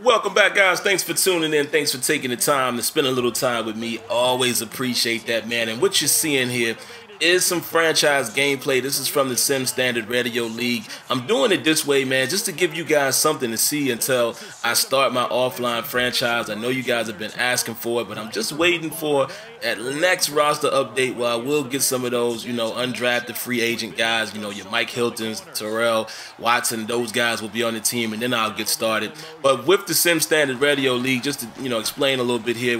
Welcome back, guys. Thanks for tuning in. Thanks for taking the time to spend a little time with me. Always appreciate that, man. And what you're seeing here is some franchise gameplay. This is from the Sim Standard Radio League. I'm doing it this way, man, just to give you guys something to see until I start my offline franchise. I know you guys have been asking for it, but I'm just waiting for that next roster update where I will get some of those, undrafted free agent guys, your Mike Hiltons, Terrell, Watson, those guys will be on the team, and then I'll get started. But with the Sim Standard Radio League, just to, explain a little bit here,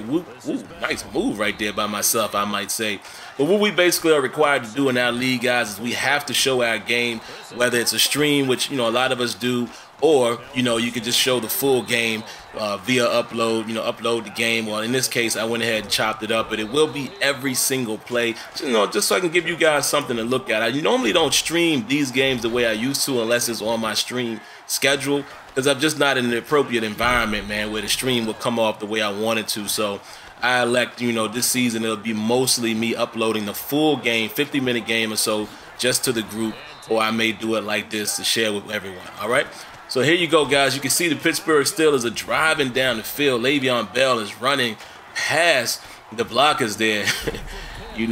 nice move right there by myself, I might say. But what we basically are required to do in our league, guys, is we have to show our game, whether it's a stream, which, a lot of us do, or, you could just show the full game via upload, upload the game. Well, in this case, I went ahead and chopped it up, but it will be every single play, just so I can give you guys something to look at. I normally don't stream these games the way I used to unless it's on my stream schedule, because I'm just not in the appropriate environment, man, where the stream will come off the way I want it to. So I elect, this season it'll be mostly me uploading the full game, 50-minute game or so, just to the group, or I may do it like this to share with everyone, all right? So here you go, guys. You can see the Pittsburgh Steelers are driving down the field. Le'Veon Bell is running past the blockers there. He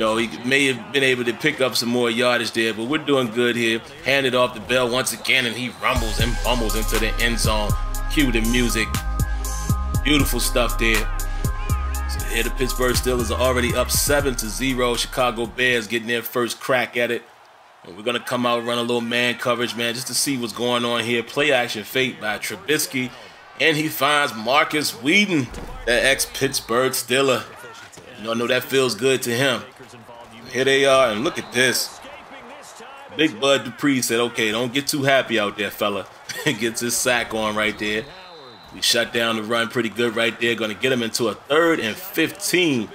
may have been able to pick up some more yardage there, but we're doing good here. Hand it off to Bell once again, and he rumbles and bumbles into the end zone. Cue the music. Beautiful stuff there. So here the Pittsburgh Steelers are already up 7-0. Chicago Bears getting their first crack at it. And we're going to come out and run a little man coverage, man, just to see what's going on here. Play action fake by Trubisky. And he finds Marcus Whedon, that ex-Pittsburgh Steeler. I know that feels good to him. Here they are, and look at this. Big Bud Dupree said, okay, don't get too happy out there, fella. Gets his sack on right there. We shut down the run pretty good right there. Going to get him into a 3rd and 15.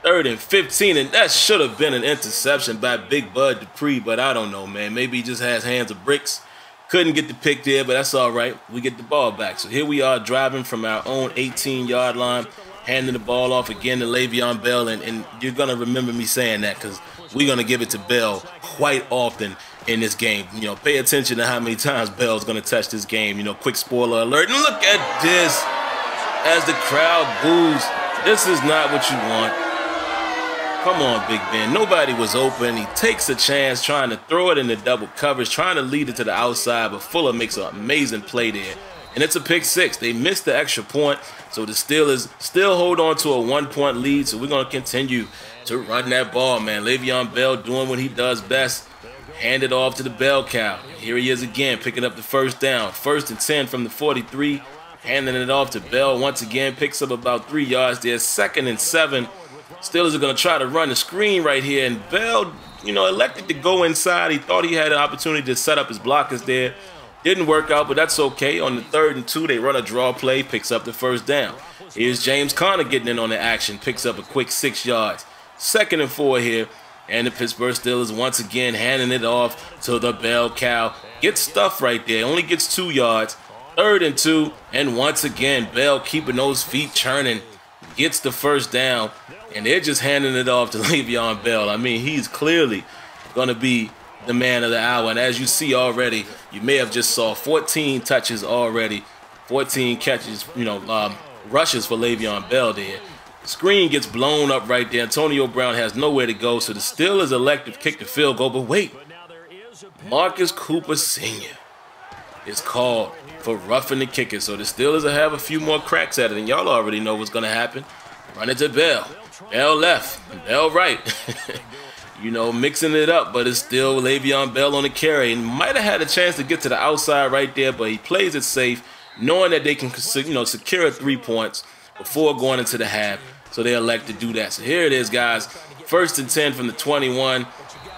3rd and 15, and that should have been an interception by Big Bud Dupree, but I don't know, man. Maybe he just has hands of bricks. Couldn't get the pick there, but that's all right. We get the ball back. So here we are driving from our own 18-yard line, handing the ball off again to Le'Veon Bell, and you're going to remember me saying that because we're going to give it to Bell quite often in this game. Pay attention to how many times Bell's going to touch this game. Quick spoiler alert. And look at this as the crowd boos. This is not what you want. Come on, Big Ben. Nobody was open. He takes a chance trying to throw it in the double coverage, trying to lead it to the outside, but Fuller makes an amazing play there. And it's a pick six. They missed the extra point, so the Steelers still hold on to a 1-point lead, so we're going to continue to run that ball, man. Le'Veon Bell doing what he does best. Hand it off to the bell cow. Here he is again, picking up the first down. 1st and 10 from the 43. Handing it off to Bell once again. Picks up about 3 yards there. 2nd and 7. Steelers are going to try to run the screen right here, and Bell, elected to go inside. He thought he had an opportunity to set up his blockers there. Didn't work out, but that's okay. On the 3rd and 2, they run a draw play, picks up the first down. Here's James Conner getting in on the action, picks up a quick 6 yards. 2nd and 4 here, and the Pittsburgh Steelers once again handing it off to the bell cow. Gets stuffed right there, only gets 2 yards. 3rd and 2, and once again, Bell keeping those feet churning. Gets the first down, and they're just handing it off to Le'Veon Bell. I mean, he's clearly going to be the man of the hour. And as you see already, you may have just saw 14 touches already, 14 catches, rushes for Le'Veon Bell there. Screen gets blown up right there. Antonio Brown has nowhere to go, so the Steelers elect to kick the field goal. But wait, Marcus Cooper Sr. is called for roughing the kicker. So the Steelers will have a few more cracks at it, and y'all already know what's going to happen. Run it to Bell. Bell left. Bell right. Mixing it up, but it's still Le'Veon Bell on the carry. And might have had a chance to get to the outside right there, but he plays it safe, knowing that they can, secure 3 points before going into the half. So they elect to do that. So here it is, guys. 1st and 10 from the 21.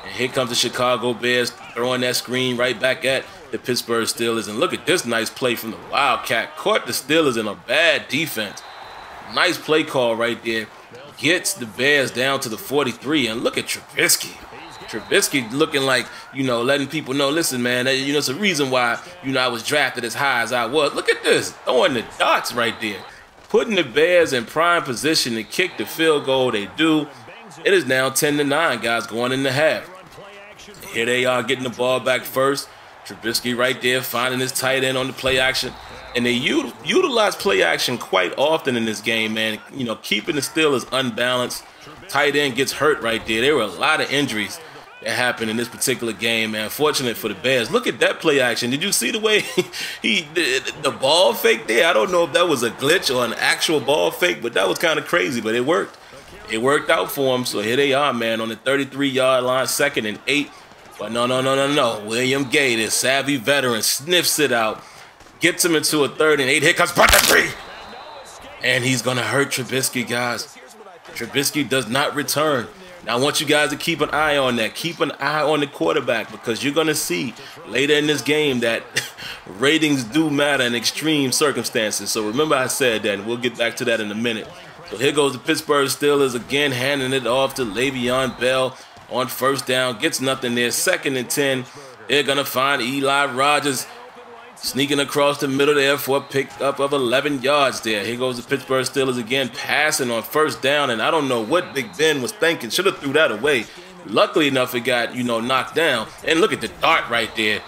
And here comes the Chicago Bears throwing that screen right back at the Pittsburgh Steelers. And look at this nice play from the Wildcat. Caught the Steelers in a bad defense. Nice play call right there. Gets the Bears down to the 43. And look at Trubisky. Trubisky looking like, letting people know, listen, man, it's a reason why, I was drafted as high as I was. Look at this. Throwing the dots right there. Putting the Bears in prime position to kick the field goal. They do. It is now 10-9, guys, going in the half. Here they are getting the ball back first. Trubisky right there finding his tight end on the play action. And they utilize play action quite often in this game, man. You know, keeping the Steelers unbalanced. Tight end gets hurt right there. There were a lot of injuries that happened in this particular game, man. Fortunate for the Bears. Look at that play action. Did you see the way the ball fake there? I don't know if that was a glitch or an actual ball fake, but that was kind of crazy, but it worked. It worked out for them. So here they are, man, on the 33-yard line, 2nd and 8. But no. William Gay, this savvy veteran, sniffs it out. Gets him into a 3rd and 8. Here comes Bucket 3. And he's going to hurt Trubisky, guys. Trubisky does not return. Now, I want you guys to keep an eye on that. Keep an eye on the quarterback, because you're going to see later in this game that ratings do matter in extreme circumstances. So remember I said that, and we'll get back to that in a minute. So here goes the Pittsburgh Steelers again, handing it off to Le'Veon Bell on 1st down. Gets nothing there. 2nd and 10. They're going to find Eli Rogers sneaking across the middle there for a pickup of 11 yards there. Here goes the Pittsburgh Steelers again, passing on 1st down, and I don't know what Big Ben was thinking. Should have threw that away. Luckily enough, it got, knocked down. And look at the dart right there.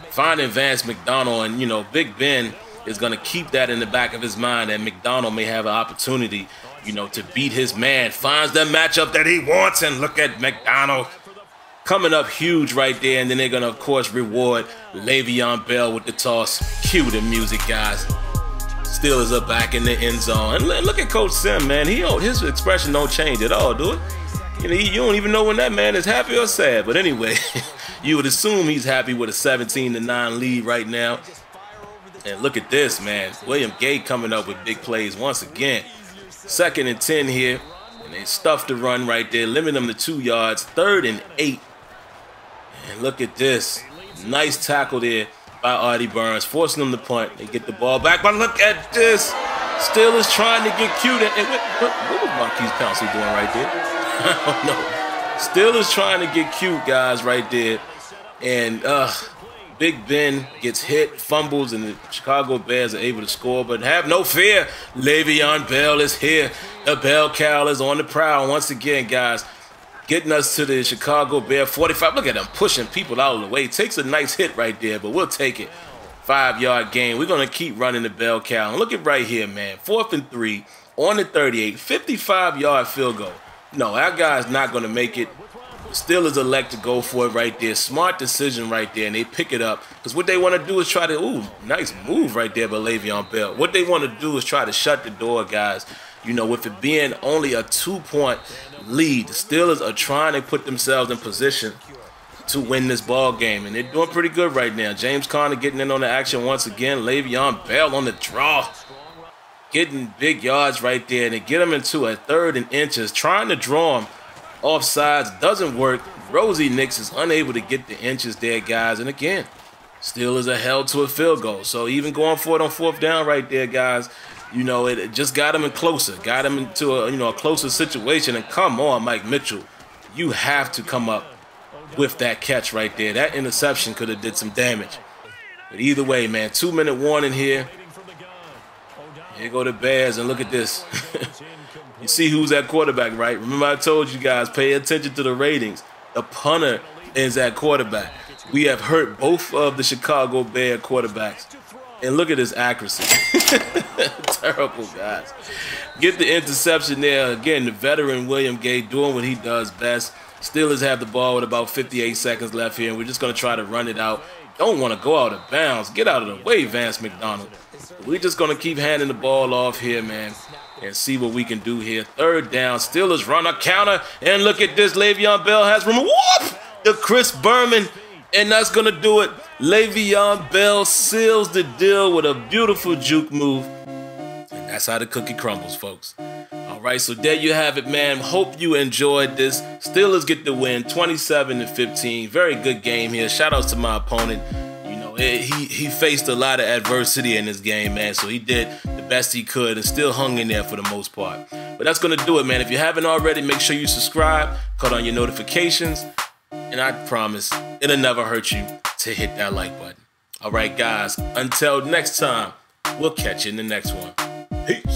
Finding Vance McDonald, and, Big Ben is going to keep that in the back of his mind, and McDonald may have an opportunity, to beat his man. Finds the matchup that he wants, and look at McDonald coming up huge right there, and then they're going to, of course, reward Le'Veon Bell with the toss. Cue the music, guys. Steelers are back in the end zone. And look at Coach Sim, man. His expression don't change at all, do it? You don't even know when that man is happy or sad. But anyway, you would assume he's happy with a 17-9 lead right now. And look at this, man. William Gay coming up with big plays once again. 2nd and 10 here. And they stuffed the run right there, limit them to 2 yards. 3rd and 8. And look at this. Nice tackle there by Artie Burns, forcing them to punt. They get the ball back, but look at this. Steelers trying to get cute. And what was Marquise Pouncey doing right there? I don't know. Steelers trying to get cute, guys, right there. And Big Ben gets hit, fumbles, and the Chicago Bears are able to score. But have no fear. Le'Veon Bell is here. The Bell Cow is on the prowl once again, guys. Getting us to the Chicago Bear 45. Look at them pushing people out of the way. Takes a nice hit right there, but we'll take it. 5-yard gain. We're going to keep running the Bell Cow. And look at right here, man. 4th and 3 on the 38. 55-yard field goal. No, our guy's not going to make it. The Steelers elect to go for it right there. Smart decision right there, and they pick it up. Because what they want to do is try to, nice move right there by Le'Veon Bell. What they want to do is try to shut the door, guys. With it being only a 2-point lead, the Steelers are trying to put themselves in position to win this ball game, and they're doing pretty good right now. James Conner getting in on the action once again. Le'Veon Bell on the draw, getting big yards right there, and they get him into a 3rd and inches, trying to draw him off sides. Doesn't work. Rosie Nix is unable to get the inches there, guys, and again, Steelers are held to a field goal. So even going for it on 4th down right there, guys, it just got him in closer, got him into a closer situation. And come on, Mike Mitchell, you have to come up with that catch right there. That interception could have did some damage. But either way, man, 2-minute warning here. Here go the Bears, and look at this. You see who's at quarterback, right? Remember I told you guys, pay attention to the ratings. The punter is at quarterback. We have hurt both of the Chicago Bear quarterbacks. And look at his accuracy. Terrible, guys. Get the interception there. Again, the veteran William Gay doing what he does best. Steelers have the ball with about 58 seconds left here, and we're just going to try to run it out. Don't want to go out of bounds. Get out of the way, Vance McDonald. We're just going to keep handing the ball off here, man, and see what we can do here. 3rd down. Steelers run a counter, and look at this. Le'Veon Bell has room. Whoop! The Chris Berman, and that's going to do it. Le'Veon Bell seals the deal with a beautiful juke move. And that's how the cookie crumbles, folks. All right, so there you have it, man. Hope you enjoyed this. Steelers get the win, 27-15. Very good game here. Shout outs to my opponent. He faced a lot of adversity in this game, man. So he did the best he could and still hung in there for the most part. But that's going to do it, man. If you haven't already, make sure you subscribe, cut on your notifications, and I promise it'll never hurt you to hit that like button. All right, guys, until next time, we'll catch you in the next one. Peace.